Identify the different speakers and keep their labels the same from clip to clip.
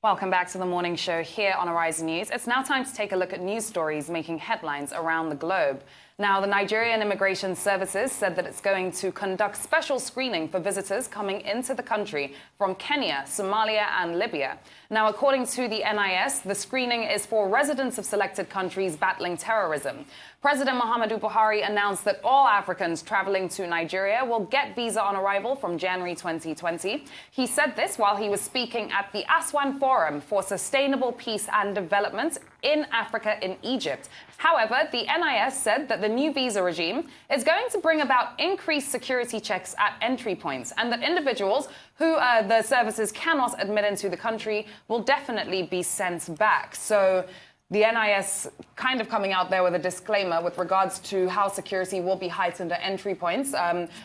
Speaker 1: Welcome back to the morning show here on Arise News. It's now time to take a look at news stories making headlines around the globe. Now, the Nigerian Immigration Services said that it's going to conduct special screening for visitors coming into the country from Kenya, Somalia and Libya. Now, according to the NIS, the screening is for residents of selected countries battling terrorism. President Muhammadu Buhari announced that all Africans traveling to Nigeria will get visa on arrival from January 2020. He said this while he was speaking at the Aswan Forum for Sustainable Peace and Development in Africa in Egypt. However, the NIS said that the new visa regime is going to bring about increased security checks at entry points and that individuals who the services cannot admit into the country will definitely be sent back. So the NIS kind of coming out there with a disclaimer with regards to how security will be heightened at entry points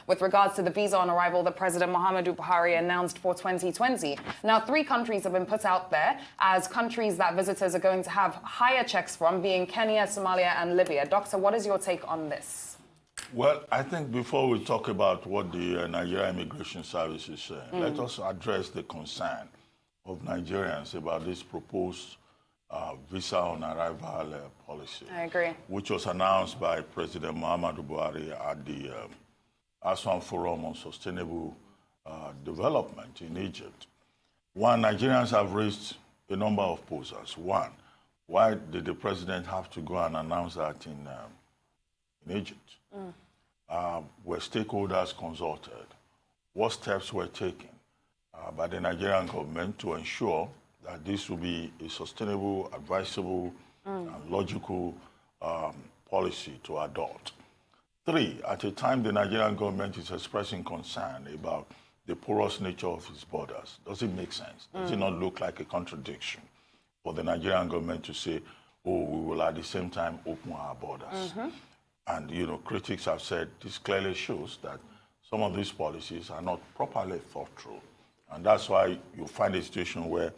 Speaker 1: with regards to the visa on arrival that President Muhammadu Buhari announced for 2020. Now, 3 countries have been put out there as countries that visitors are going to have higher checks from, being Kenya, Somalia and Libya. Doctor, what is your take on this?
Speaker 2: Well, I think before we talk about what the Nigerian Immigration Service is saying, let us address the concern of Nigerians about this proposed visa on arrival policy.
Speaker 1: I agree.
Speaker 2: Which was announced by President Muhammadu Buhari at the Aswan Forum on Sustainable Development in Egypt. One, Nigerians have raised a number of posers. One, why did the president have to go and announce that in Egypt? Were stakeholders consulted? What steps were taken by the Nigerian government to ensure that this will be a sustainable, advisable, and logical policy to adopt? 3, at a time the Nigerian government is expressing concern about the porous nature of its borders, does it make sense? Does it not look like a contradiction for the Nigerian government to say, oh, we will at the same time open our borders? And, you know, critics have said this clearly shows that some of these policies are not properly thought through. And that's why you find a situation where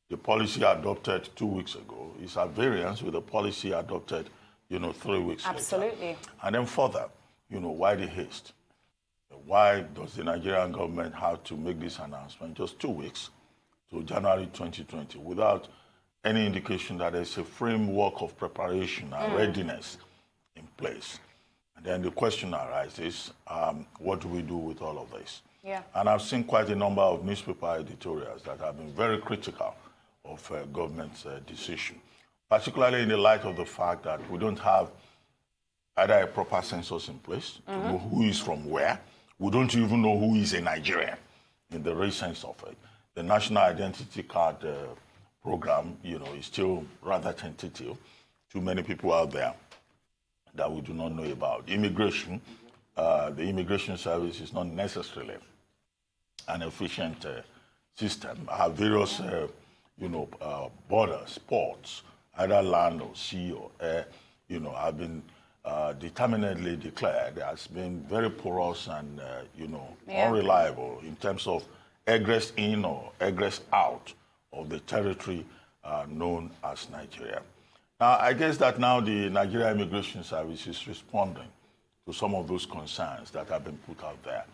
Speaker 2: the policy adopted 2 weeks ago is at variance with the policy adopted, 3 weeks
Speaker 1: Absolutely.
Speaker 2: later. And then further, why the haste? Why does the Nigerian government have to make this announcement just 2 weeks to January 2020 without any indication that there's a framework of preparation and readiness in place? And then the question arises, what do we do with all of this?
Speaker 1: Yeah.
Speaker 2: And I've seen quite a number of newspaper editorials that have been very critical of government's decision, particularly in the light of the fact that we don't have either a proper census in place to know who is from where. We don't even know who is a Nigerian in the real sense of it. The National Identity Card program, is still rather tentative. Too many people out there that we do not know about. Immigration, the Immigration Service is not necessarily an efficient system. Have various borders, ports, either land or sea or air, have been determinedly declared as being very porous and, unreliable in terms of egress in or egress out of the territory known as Nigeria. Now, I guess that now the Nigerian Immigration Service is responding to some of those concerns that have been put out there.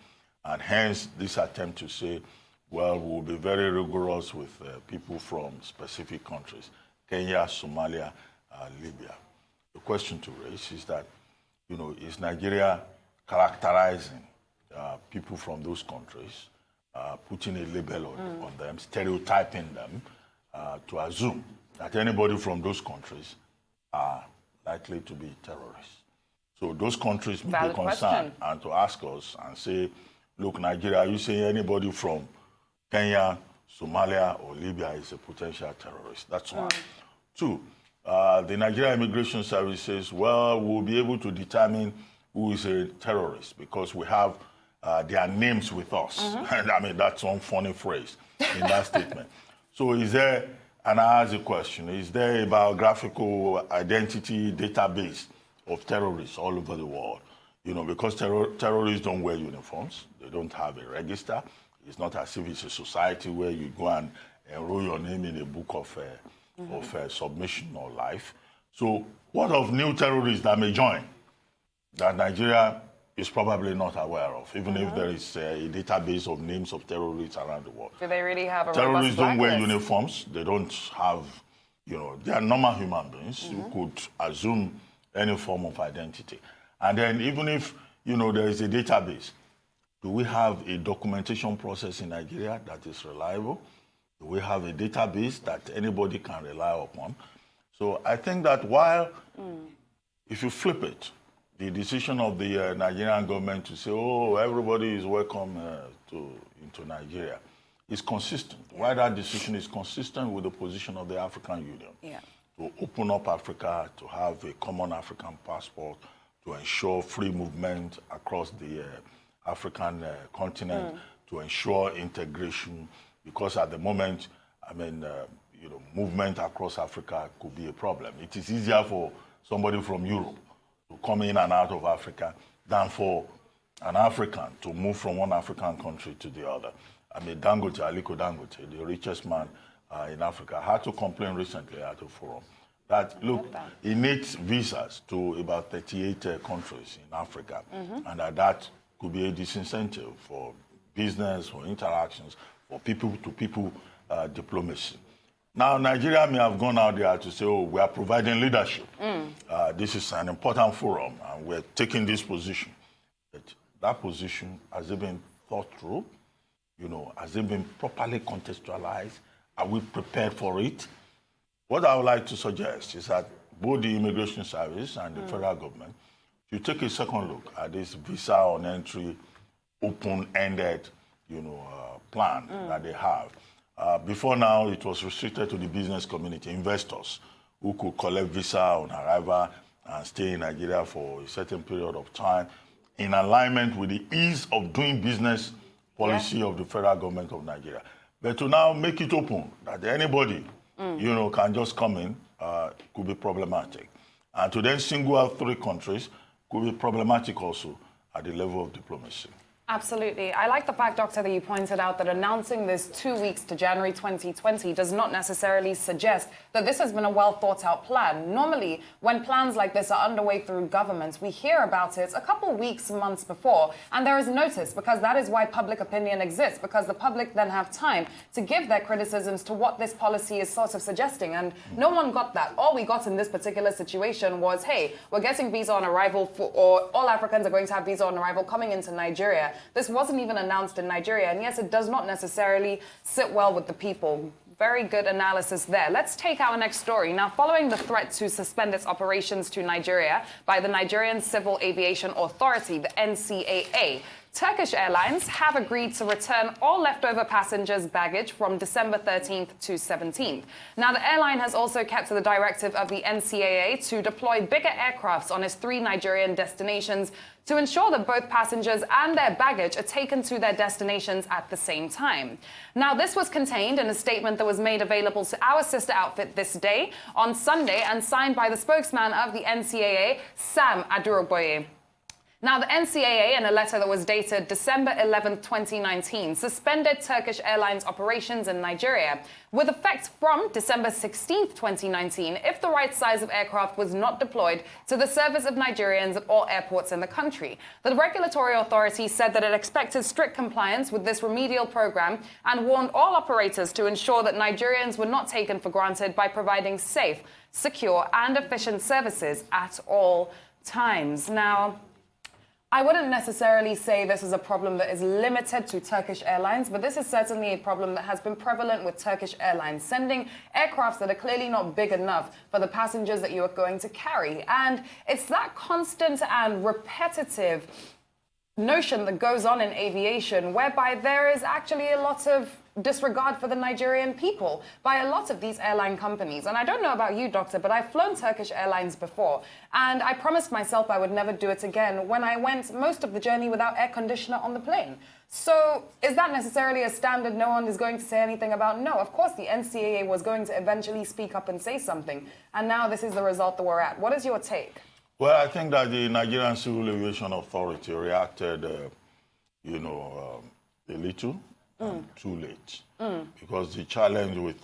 Speaker 2: And hence, this attempt to say, well, we'll be very rigorous with people from specific countries, Kenya, Somalia, Libya. The question to raise is that, is Nigeria characterizing people from those countries, putting a label on them, stereotyping them, to assume that anybody from those countries are likely to be terrorists? So those countries may be concerned and to ask us and say, look, Nigeria, are you saying anybody from Kenya, Somalia, or Libya is a potential terrorist? That's one. 2, the Nigerian Immigration Service says, well, we'll be able to determine who is a terrorist because we have their names with us. And I mean, that's one funny phrase in that statement. So is there, and I ask the question, is there a biographical identity database of terrorists all over the world? Because terrorists don't wear uniforms. They don't have a register. It's not as if it's a society where you go and enroll your name in a book of submission or life. So what of new terrorists that may join that Nigeria is probably not aware of, even if there is a database of names of terrorists around the world.
Speaker 1: Do they really have a
Speaker 2: Terrorists don't wear
Speaker 1: blacklist?
Speaker 2: uniforms. They don't have, they are normal human beings who could assume any form of identity. And then even if, there is a database, do we have a documentation process in Nigeria that is reliable? Do we have a database that anybody can rely upon? So I think that while, if you flip it, the decision of the Nigerian government to say, oh, everybody is welcome into Nigeria is consistent. Yeah. Why that decision is consistent with the position of the African Union. Yeah. To open up Africa, to have a common African passport, to ensure free movement across the African continent, to ensure integration, because at the moment, movement across Africa could be a problem. It is easier for somebody from Europe to come in and out of Africa than for an African to move from one African country to the other. Dangote, Aliko Dangote, the richest man in Africa, had to complain recently at a forum that, look, he needs visas to about 38 countries in Africa, and that could be a disincentive for business, for interactions, for people-to-people diplomacy. Now, Nigeria may have gone out there to say, oh, we are providing leadership. This is an important forum, and we're taking this position. But that position, has it been thought through? Has it been properly contextualized? Are we prepared for it? What I would like to suggest is that both the Immigration Service and the federal government should take a second look at this visa on entry, open-ended, plan that they have. Before now, it was restricted to the business community, investors who could collect visa on arrival and stay in Nigeria for a certain period of time in alignment with the ease of doing business policy of the federal government of Nigeria. But to now make it open, that anybody, can just come in, could be problematic. And to then single out 3 countries could be problematic also at the level of diplomacy.
Speaker 1: Absolutely. I like the fact, Doctor, that you pointed out that announcing this 2 weeks to January 2020 does not necessarily suggest that this has been a well-thought-out plan. Normally, when plans like this are underway through governments, we hear about it a couple weeks, months before, and there is notice, because that is why public opinion exists, because the public then have time to give their criticisms to what this policy is sort of suggesting, and no one got that. All we got in this particular situation was, hey, we're getting visa on arrival, or all Africans are going to have visa on arrival coming into Nigeria. This wasn't even announced in Nigeria, and yes, it does not necessarily sit well with the people. Very good analysis there. Let's take our next story. Now, following the threat to suspend its operations to Nigeria by the Nigerian Civil Aviation Authority, the NCAA, Turkish Airlines have agreed to return all leftover passengers' baggage from December 13th to 17th. Now, the airline has also kept to the directive of the NCAA to deploy bigger aircrafts on its 3 Nigerian destinations to ensure that both passengers and their baggage are taken to their destinations at the same time. Now, this was contained in a statement that was made available to our sister outfit this day on Sunday and signed by the spokesman of the NCAA, Sam Aduroboye. Now, the NCAA, in a letter that was dated December 11, 2019, suspended Turkish Airlines operations in Nigeria with effect from December 16, 2019, if the right size of aircraft was not deployed to the service of Nigerians at all airports in the country. The regulatory authority said that it expected strict compliance with this remedial program and warned all operators to ensure that Nigerians were not taken for granted by providing safe, secure, and efficient services at all times. Now, I wouldn't necessarily say this is a problem that is limited to Turkish Airlines, but this is certainly a problem that has been prevalent with Turkish Airlines, sending aircrafts that are clearly not big enough for the passengers that you are going to carry. And it's that constant and repetitive notion that goes on in aviation, whereby there is actually a lot of disregard for the Nigerian people by a lot of these airline companies. And I don't know about you, Doctor, but I've flown Turkish Airlines before, and I promised myself I would never do it again when I went most of the journey without air conditioner on the plane. So is that necessarily a standard no one is going to say anything about? No, of course the NCAA was going to eventually speak up and say something, and now this is the result that we're at. What is your take?
Speaker 2: Well, I think that the Nigerian Civil Aviation Authority reacted, a little too late. Because the challenge with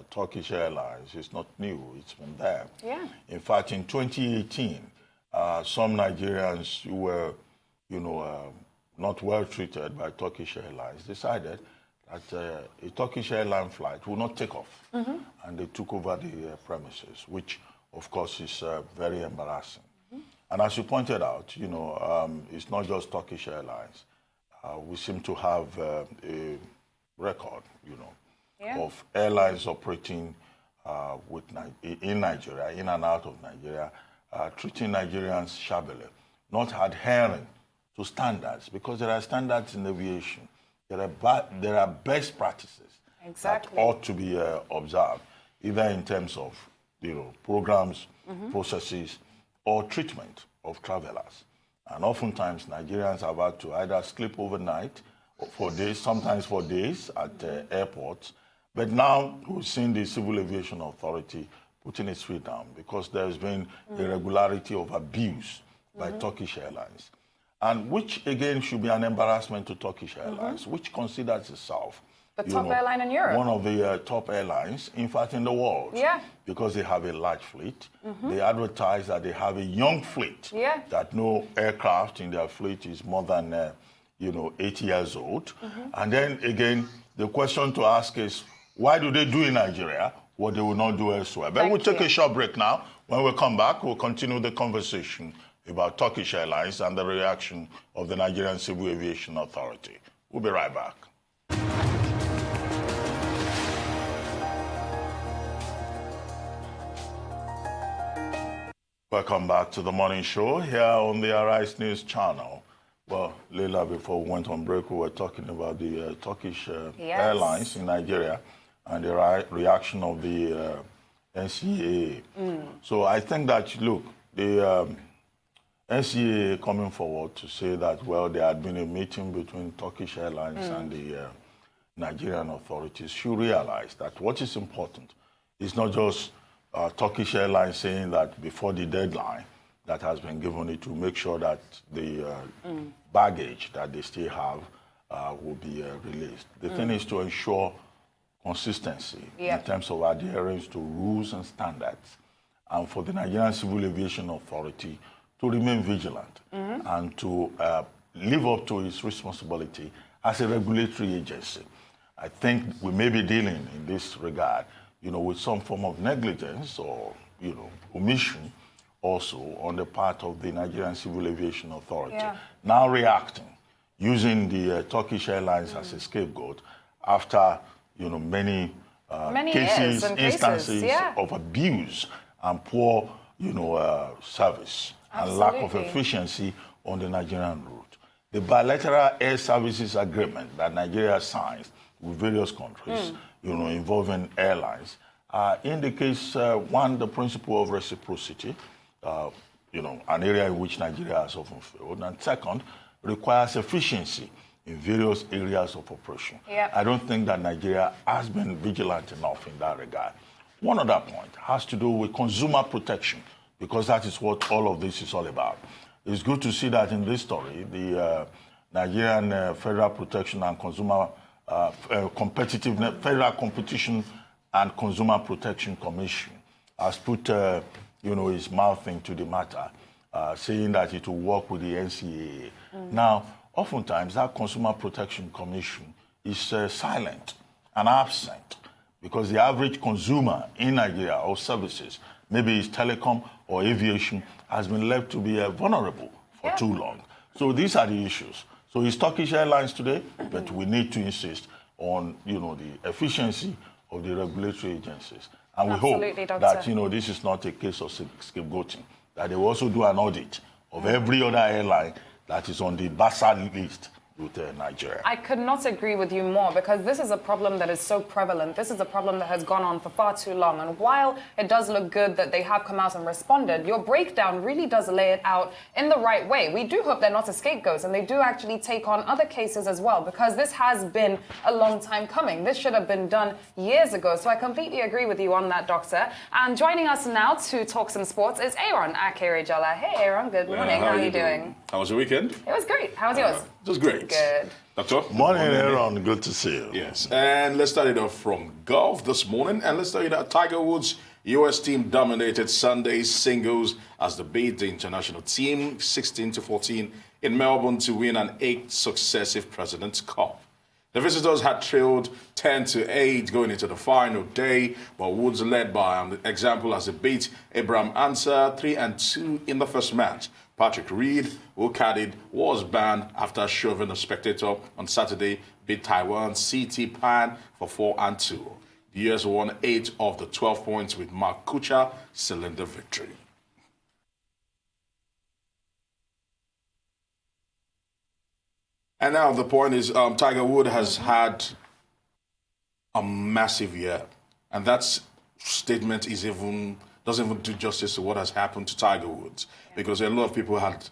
Speaker 2: Turkish Airlines is not new. It's been there. Yeah. In fact, in 2018, some Nigerians who were, not well treated by Turkish Airlines decided that a Turkish airline flight will not take off. And they took over the premises, which, of course, is very embarrassing. And as you pointed out, it's not just Turkish Airlines. We seem to have a record, of airlines operating in Nigeria, in and out of Nigeria, treating Nigerians shabbily, not adhering to standards, because there are standards in aviation. There are best practices that ought to be observed, either in terms of programs, processes, or treatment of travelers. And oftentimes, Nigerians have had to either sleep overnight for days, sometimes for days at airports. But now we've seen the Civil Aviation Authority putting its feet down because there's been irregularity of abuse by Turkish Airlines. And which, again, should be an embarrassment to Turkish Airlines, which considers itself
Speaker 1: the top airline in Europe.
Speaker 2: One of the top airlines, in fact, in the world.
Speaker 1: Yeah. Because
Speaker 2: they have a large fleet. They advertise that they have a young fleet.
Speaker 1: Yeah.
Speaker 2: That no aircraft in their fleet is more than, 8 years old. And then, again, the question to ask is, why do they do in Nigeria what they will not do elsewhere? But we'll take a short break now. When we come back, we'll continue the conversation about Turkish Airlines and the reaction of the Nigerian Civil Aviation Authority. We'll be right back. Welcome back to the morning show here on the Arise News channel. Well, Leila, before we went on break, we were talking about the Turkish Airlines in Nigeria and the reaction of the NCAA. So I think that, look, the NCAA coming forward to say that, well, there had been a meeting between Turkish Airlines and the Nigerian authorities should realize that what is important is not just Turkish Airlines saying that before the deadline that has been given it to make sure that the baggage that they still have will be released. The thing is to ensure consistency in terms of adherence to rules and standards, and for the Nigerian Civil Aviation Authority to remain vigilant and to live up to its responsibility as a regulatory agency. I think we may be dealing in this regard, with some form of negligence or, omission also on the part of the Nigerian Civil Aviation Authority. Now reacting, using the Turkish Airlines as a scapegoat after, many cases, instances of abuse and poor, service and lack of efficiency on the Nigerian route. The bilateral air services agreement that Nigeria signs with various countries, involving airlines, indicates, one, the principle of reciprocity, an area in which Nigeria has often failed, and second, requires efficiency in various areas of operation. I don't think that Nigeria has been vigilant enough in that regard. One other point has to do with consumer protection, because that is what all of this is all about. It's good to see that in this story, the Nigerian Federal Protection and Consumer Federal Competition and Consumer Protection Commission has put, his mouth into the matter, saying that it will work with the NCAA. Now, oftentimes, that Consumer Protection Commission is silent and absent because the average consumer in Nigeria of services, maybe it's telecom or aviation, has been left to be vulnerable for too long. So these are the issues. So it's Turkish Airlines today, but we need to insist on, the efficiency of the regulatory agencies. And we hope that, this is not a case of scapegoating, that they will also do an audit of every other airline that is on the BASA list with Nigeria.
Speaker 1: I could not agree with you more, because this is a problem that is so prevalent. This is a problem that has gone on for far too long. And while it does look good that they have come out and responded, your breakdown really does lay it out in the right way. We do hope they're not a scapegoat and they do actually take on other cases as well, because this has been a long time coming. This should have been done years ago. So I completely agree with you on that, Doctor. And joining us now to talk some sports is Aaron Akerejala. Hey, Aaron, good morning. How are you doing?
Speaker 3: How was your weekend?
Speaker 1: It was great. How was yours?
Speaker 3: Just great.
Speaker 1: Good.
Speaker 3: Doctor?
Speaker 2: Morning, Aaron. Good to see you.
Speaker 3: Yes. And let's start it off from golf this morning. And let's tell you that Tiger Woods U.S. team dominated Sunday's singles as they beat the international team 16-14 in Melbourne to win an 8th successive President's Cup. The visitors had trailed 10-8 going into the final day, but Woods led by an example as they beat Abraham Ansah 3-2 in the first match. Patrick Reed, who caddied, was banned after shoving a spectator on Saturday, beat Taiwan's CT Pan for 4-2. The US won 8 of the 12 points with Mark Kuchar sealing the victory. And now the point is Tiger Woods has had a massive year. And that statement doesn't even do justice to what has happened to Tiger Woods. Because a lot of people had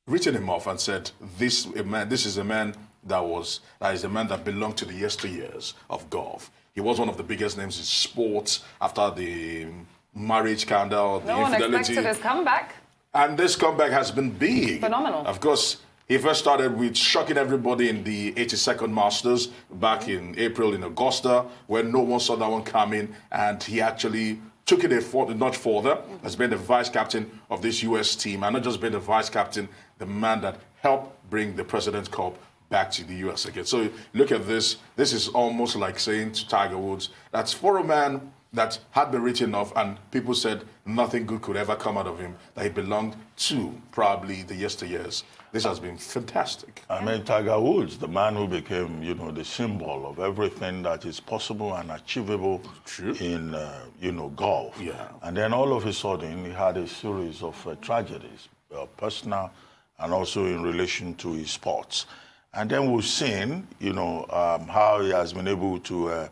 Speaker 3: written him off and said, this is a man that belonged to the yesteryears of golf. He was one of the biggest names in sports after the marriage scandal, the infidelity.
Speaker 1: No one expected his comeback.
Speaker 3: And this comeback has been big.
Speaker 1: Phenomenal.
Speaker 3: Of course, he first started with shocking everybody in the 82nd Masters back in April in Augusta, where no one saw that one coming, and he actually took it a notch further, has been the vice captain of this U.S. team, and not just been the vice captain, the man that helped bring the President's Cup back to the U.S. again. So look at this. This is almost like saying to Tiger Woods, that's for a man that had been written off and people said nothing good could ever come out of him, that he belonged to probably the yesteryears. This has been fantastic.
Speaker 2: I mean, Tiger Woods, the man who became, the symbol of everything that is possible and achievable in, golf.
Speaker 3: Yeah. And
Speaker 2: then all of a sudden, he had a series of tragedies, personal and also in relation to his sports. And then we've seen, how he has been able to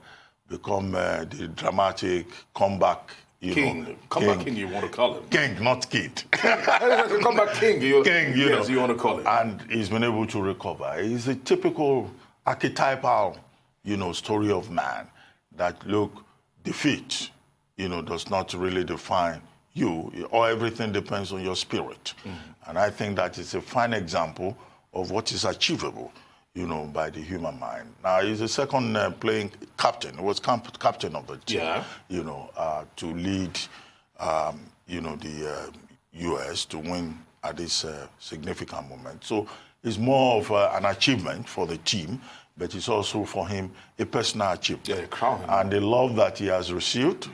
Speaker 2: become the dramatic comeback
Speaker 3: king. Comeback king, you want to call him.
Speaker 2: King, not kid.
Speaker 3: Comeback king, yes, you want to call him.
Speaker 2: And he's been able to recover. He's a typical archetypal, story of man that, look, defeat, does not really define you, or everything depends on your spirit. And I think that is a fine example of what is achievable, by the human mind. Now, he's the second playing captain. He was captain of the team, to lead, the U.S. to win at this significant moment. So it's more of an achievement for the team, but it's also for him a personal achievement.
Speaker 3: Yeah, crown him.
Speaker 2: And the love that he has received,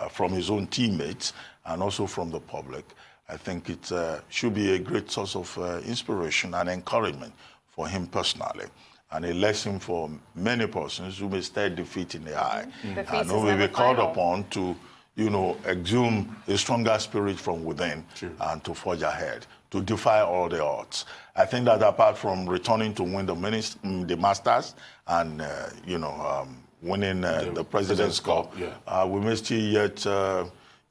Speaker 2: from his own teammates and also from the public, I think it should be a great source of inspiration and encouragement for him personally, and a lesson for many persons who may stare defeat in the eye and who may be called upon to, exhume a stronger spirit from within and to forge ahead, to defy all the odds. I think that apart from returning to win the Masters and, winning the President's Cup, we may still yet,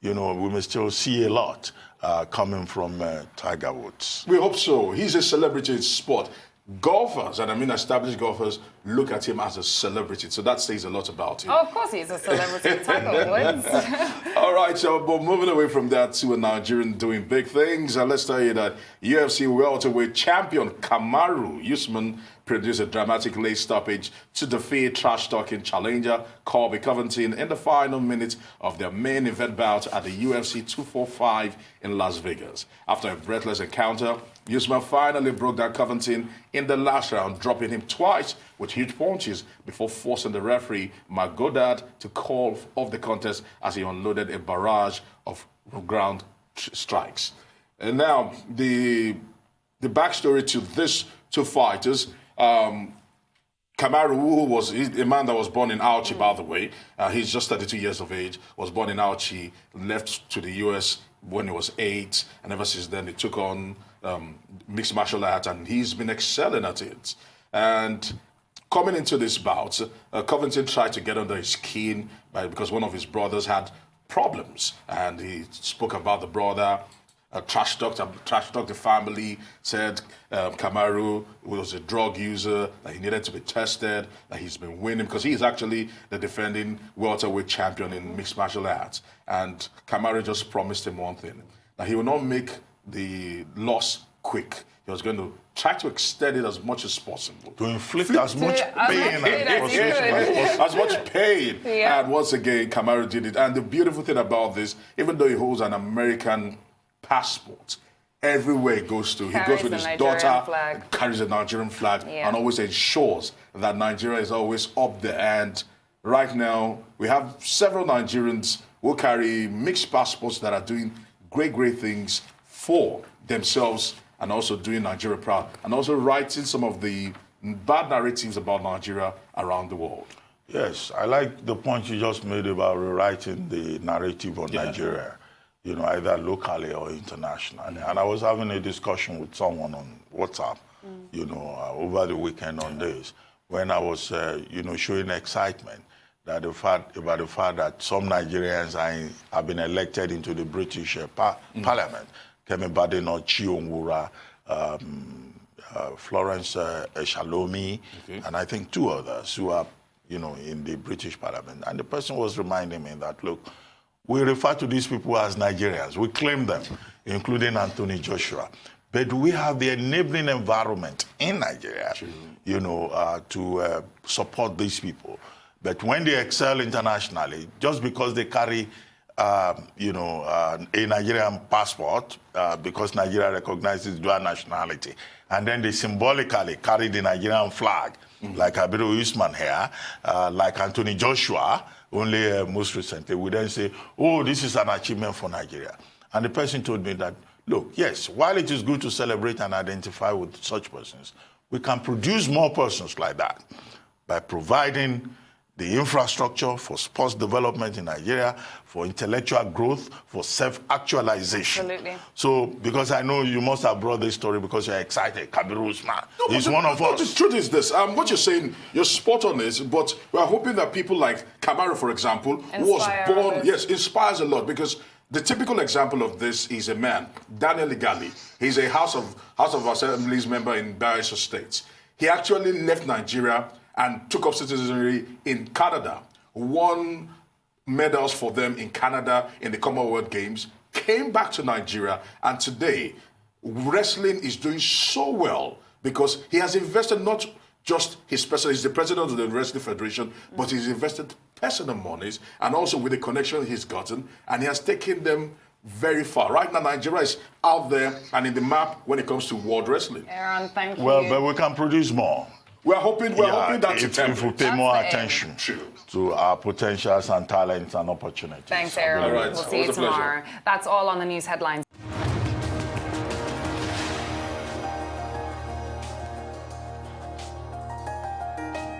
Speaker 2: we may still see a lot coming from Tiger Woods.
Speaker 3: We hope so. He's a celebrity in sport. Golfers, and I mean established golfers, look at him as a celebrity. So that says a lot about him.
Speaker 1: Oh, of course he's a celebrity, Tiger Woods.
Speaker 3: All right, so but moving away from that to a Nigerian doing big things, and let's tell you that UFC welterweight champion Kamaru Usman produced a dramatic late stoppage to defeat trash-talking challenger Colby Covington in the final minutes of their main event bout at the UFC 245 in Las Vegas. After a breathless encounter, Usman finally broke down Covington in the last round, dropping him twice with huge punches before forcing the referee, Mark Goddard, to call off the contest as he unloaded a barrage of ground strikes. And now, the backstory to these two fighters, Kamaru, who was a man that was born in Auchi, by the way. He's just 32 years of age, was born in Auchi, left to the U.S. when he was 8, and ever since then he took on mixed martial arts, and he's been excelling at it. And coming into this bout, Covington tried to get under his skin because one of his brothers had problems, and he spoke about the brother, trash talked the family, said Kamaru was a drug user, that he needed to be tested, that he's been winning, because he's actually the defending welterweight champion in mixed martial arts. And Kamaru just promised him one thing, that he will not make the loss quick. he was going to try to extend it as much as possible.
Speaker 2: To inflict as much pain
Speaker 3: as much pain. Yeah. And once again, Kamaru did it. And the beautiful thing about this, even though he holds an American passport, everywhere he goes to, he goes with his daughter, carries a Nigerian flag, and always ensures that Nigeria is always up there. And right now, we have several Nigerians who carry mixed passports that are doing great, great things for themselves and also doing Nigeria proud, and also writing some of the bad narratives about Nigeria around the world.
Speaker 2: Yes, I like the point you just made about rewriting the narrative on Nigeria, you know, either locally or internationally. And I was having a discussion with someone on WhatsApp, you know, over the weekend on this, when I was, you know, showing excitement that about the fact that some Nigerians have been elected into the British Parliament. Kemi Badenoch, Chiongwura, Florence Shalomi, and I think 2 others who are, you know, in the British Parliament. And the person was reminding me that, look, we refer to these people as Nigerians. We claim them, including Anthony Joshua. But we have the enabling environment in Nigeria, you know, to support these people. But when they excel internationally, just because they carry you know, a Nigerian passport, because Nigeria recognizes dual nationality. And then they symbolically carry the Nigerian flag, like Abiru Usman here, like Anthony Joshua, only most recently. We then say, oh, this is an achievement for Nigeria. And the person told me that, look, yes, while it is good to celebrate and identify with such persons, we can produce more persons like that by providing the infrastructure for sports development in Nigeria, for intellectual growth, for self-actualization.
Speaker 1: Absolutely.
Speaker 2: So, because I know you must have brought this story because you're excited. Kabiru Usman is one of us.
Speaker 3: The truth is this, what you're saying, you're spot on this, but we're hoping that people like Kamaru, for example, who was born, inspires a lot, because the typical example of this is a man, Daniel Igali. He's a House of Assemblies member in Bayelsa State. He actually left Nigeria and took up citizenry in Canada, won medals for them in Canada in the Commonwealth Games, came back to Nigeria, and today, wrestling is doing so well because he has invested not just his personal, he's the president of the Wrestling Federation, but he's invested personal monies and also with the connection he's gotten, and he has taken them very far. Right now, Nigeria is out there and in the map when it comes to world wrestling.
Speaker 1: Aaron, thank you.
Speaker 2: Well, but we can produce more.
Speaker 3: We're hoping that's
Speaker 2: if we pay more attention to our potentials and talents and opportunities.
Speaker 1: Thanks, Aaron.
Speaker 3: All right.
Speaker 1: We'll see you tomorrow. That's all on the news headlines.